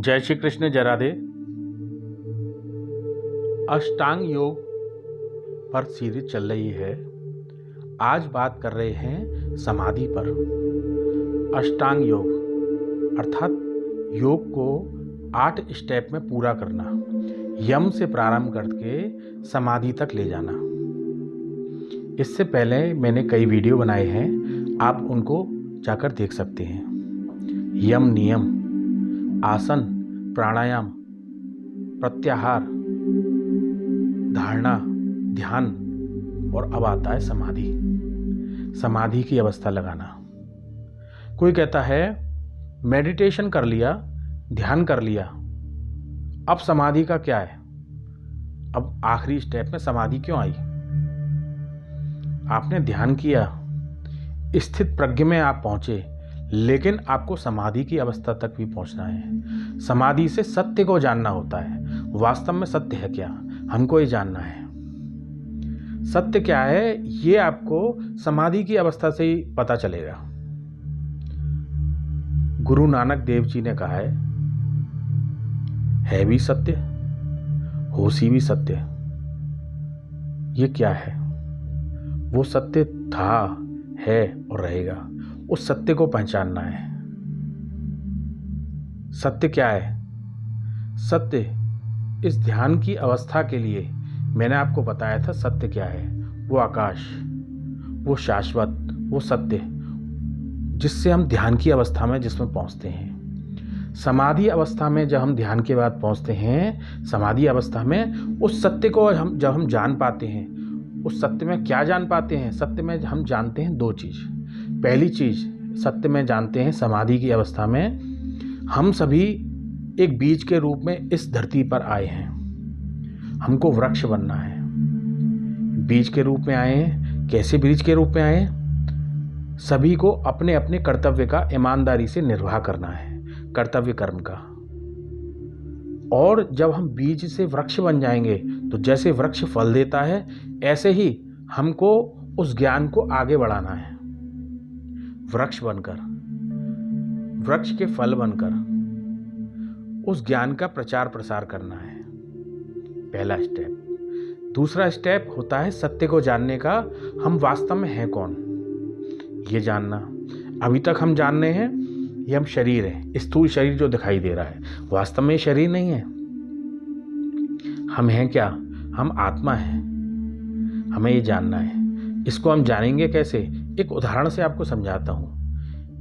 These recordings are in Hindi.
जय श्री कृष्ण। जय राधे। अष्टांग योग पर सीरीज चल रही है। आज बात कर रहे हैं समाधि पर। अष्टांग योग अर्थात योग को 8 स्टेप में पूरा करना, यम से प्रारंभ करके समाधि तक ले जाना। इससे पहले मैंने कई वीडियो बनाए हैं, आप उनको जाकर देख सकते हैं। यम नियम, आसन, प्राणायाम, प्रत्याहार, धारणा, ध्यान और अब आता है समाधि। समाधि की अवस्था लगाना। कोई कहता है मेडिटेशन कर लिया, ध्यान कर लिया, अब समाधि का क्या है? अब आखिरी स्टेप में समाधि क्यों आई? आपने ध्यान किया, स्थित प्रज्ञ में आप पहुंचे, लेकिन आपको समाधि की अवस्था तक भी पहुंचना है। समाधि से सत्य को जानना होता है। वास्तव में सत्य है क्या, हमको ये जानना है। सत्य क्या है, ये आपको समाधि की अवस्था से ही पता चलेगा। गुरु नानक देव जी ने कहा है भी सत्य, होशी भी सत्य। ये क्या है? वो सत्य था, है और रहेगा। उस सत्य को पहचानना है। सत्य क्या है? सत्य इस ध्यान की अवस्था के लिए मैंने आपको बताया था। सत्य क्या है? वो आकाश, वो शाश्वत, वो सत्य जिससे हम ध्यान की अवस्था में जिसमें पहुंचते हैं। समाधि अवस्था में जब हम ध्यान के बाद पहुंचते हैं, समाधि अवस्था में उस सत्य को जब हम जान पाते हैं, उस सत्य में क्या जान पाते हैं? सत्य में हम जानते हैं 2 चीज़। पहली चीज़ सत्य में जानते हैं, समाधि की अवस्था में हम सभी एक बीज के रूप में इस धरती पर आए हैं। हमको वृक्ष बनना है। बीज के रूप में आए हैं। कैसे बीज के रूप में आए हैं? सभी को अपने अपने कर्तव्य का ईमानदारी से निर्वाह करना है, कर्तव्य कर्म का। और जब हम बीज से वृक्ष बन जाएंगे तो जैसे वृक्ष फल देता है, ऐसे ही हमको उस ज्ञान को आगे बढ़ाना है। वृक्ष बनकर, वृक्ष के फल बनकर उस ज्ञान का प्रचार प्रसार करना है। पहला स्टेप। दूसरा स्टेप होता है सत्य को जानने का। हम वास्तव में हैं कौन, ये जानना। अभी तक हम जान रहे हैं ये हम शरीर है, स्थूल शरीर जो दिखाई दे रहा है, वास्तव में शरीर नहीं है। हम हैं क्या? हम आत्मा हैं। हमें ये जानना है। इसको हम जानेंगे कैसे? एक उदाहरण से आपको समझाता हूं।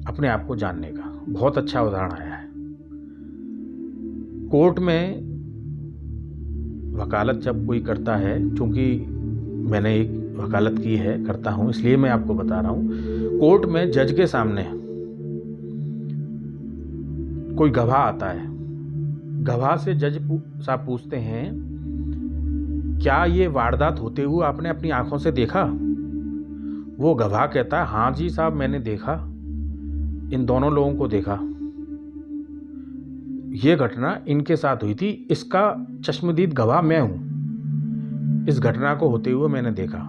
अपने आप को जानने का बहुत अच्छा उदाहरण आया है। कोर्ट में वकालत जब कोई करता है, चूंकि मैंने एक वकालत की है, करता हूं, इसलिए मैं आपको बता रहा हूं। कोर्ट में जज के सामने कोई गवाह आता है। गवाह से जज साहब पूछते हैं, क्या ये वारदात होते हुए आपने अपनी आंखों से देखा? वो गवाह कहता है, हाँ जी साहब, मैंने देखा, इन दोनों लोगों को देखा, ये घटना इनके साथ हुई थी, इसका चश्मदीद गवाह मैं हूं, इस घटना को होते हुए मैंने देखा।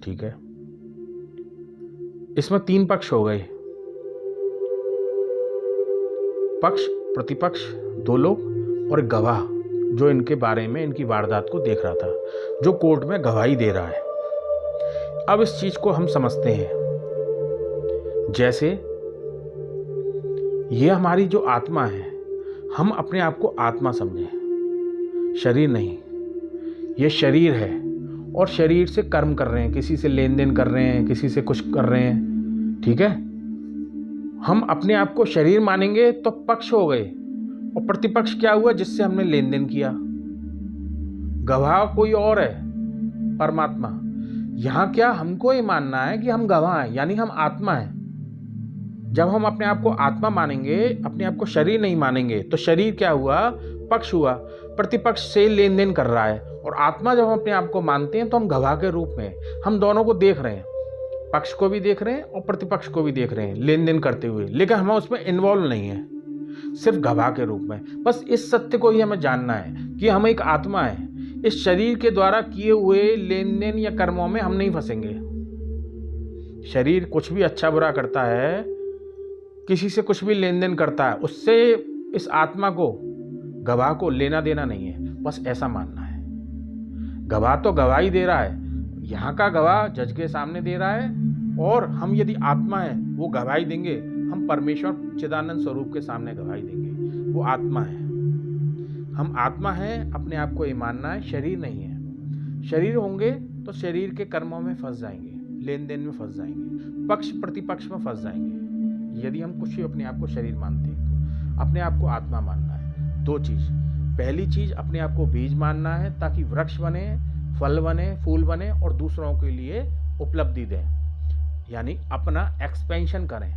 ठीक है, इसमें 3 पक्ष हो गए। पक्ष, प्रतिपक्ष 2 लोग और एक गवाह जो इनके बारे में, इनकी वारदात को देख रहा था, जो कोर्ट में गवाही दे रहा है। अब इस चीज को हम समझते हैं, जैसे ये हमारी जो आत्मा है, हम अपने आप को आत्मा समझें, शरीर नहीं। ये शरीर है और शरीर से कर्म कर रहे हैं, किसी से लेन देन कर रहे हैं, किसी से कुछ कर रहे हैं। ठीक है, हम अपने आप को शरीर मानेंगे तो पक्ष हो गए, और प्रतिपक्ष क्या हुआ? जिससे हमने लेन देन किया। गवाह कोई और है, परमात्मा। यहां क्या हमको ये मानना है कि हम गवाह हैं, यानी हम आत्मा हैं। जब हम अपने आप को आत्मा मानेंगे, अपने आप को शरीर नहीं मानेंगे, तो शरीर क्या हुआ? पक्ष हुआ, प्रतिपक्ष से लेन देन कर रहा है। और आत्मा जब हम अपने आप को मानते हैं तो हम गवाह के रूप में, हम दोनों को देख रहे हैं, पक्ष को भी देख रहे हैं और प्रतिपक्ष को भी देख रहे हैं लेन देन करते हुए, लेकिन हम उसमें इन्वॉल्व नहीं है, सिर्फ गवाह के रूप में। बस इस सत्य को ही हमें जानना है कि हम एक आत्मा है। इस शरीर के द्वारा किए हुए लेन देन या कर्मों में हम नहीं फंसेंगे। शरीर कुछ भी अच्छा बुरा करता है, किसी से कुछ भी लेन देन करता है, उससे इस आत्मा को, गवाह को लेना देना नहीं है, बस ऐसा मानना है। गवाह तो गवाही दे रहा है, यहाँ का गवाह जज के सामने दे रहा है, और हम यदि आत्मा है वो गवाही देंगे, हम परमेश्वर चिदानंद स्वरूप के सामने गवाही देंगे। वो आत्मा है, हम आत्मा है, अपने आप को ये मानना है, शरीर नहीं है। शरीर होंगे तो शरीर के कर्मों में फंस जाएंगे, लेन देन में फंस जाएंगे, पक्ष प्रतिपक्ष में फंस जाएंगे। यदि हम कुछ अपने आप को शरीर मानते हैं तो अपने आप को आत्मा मानना है। दो चीज, पहली चीज अपने आप को बीज मानना है ताकि वृक्ष बने, फल बने, फूल बने और दूसरों के लिए उपलब्धि दें, यानी अपना एक्सपेंशन करें।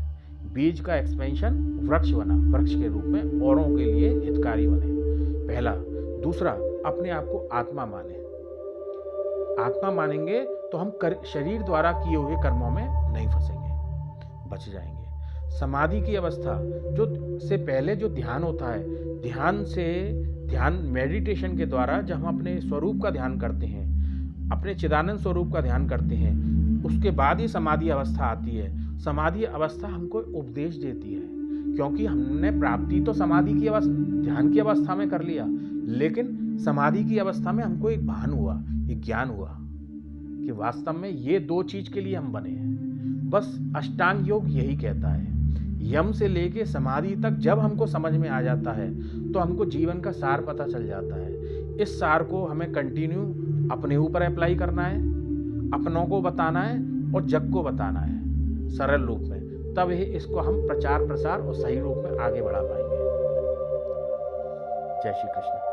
बीज का एक्सपेंशन वृक्ष बना, वृक्ष के रूप में औरों के लिए हितकारी बने, पहला। दूसरा, अपने आप को आत्मा माने। आत्मा मानेंगे तो हम शरीर द्वारा किए हुए कर्मों में नहीं फंसेंगे, बच जाएंगे। समाधि की अवस्था जो से पहले जो ध्यान होता है, ध्यान मेडिटेशन के द्वारा जब हम अपने स्वरूप का ध्यान करते हैं, अपने चिदानंद स्वरूप का ध्यान करते हैं, उसके बाद ही समाधि अवस्था आती है। समाधि अवस्था हमको उपदेश देती है, क्योंकि हमने प्राप्ति तो समाधि की अवस्था, ध्यान की अवस्था में कर लिया, लेकिन समाधि की अवस्था में हमको एक भान हुआ, एक ज्ञान हुआ कि वास्तव में ये दो चीज के लिए हम बने हैं। बस अष्टांग योग यही कहता है। यम से लेके समाधि तक जब हमको समझ में आ जाता है तो हमको जीवन का सार पता चल जाता है। इस सार को हमें कंटिन्यू अपने ऊपर अप्लाई करना है, अपनों को बताना है और जग को बताना है सरल रूप में, तब इसको हम प्रचार प्रसार और सही रूप में आगे बढ़ा पाएंगे। जय श्री कृष्ण।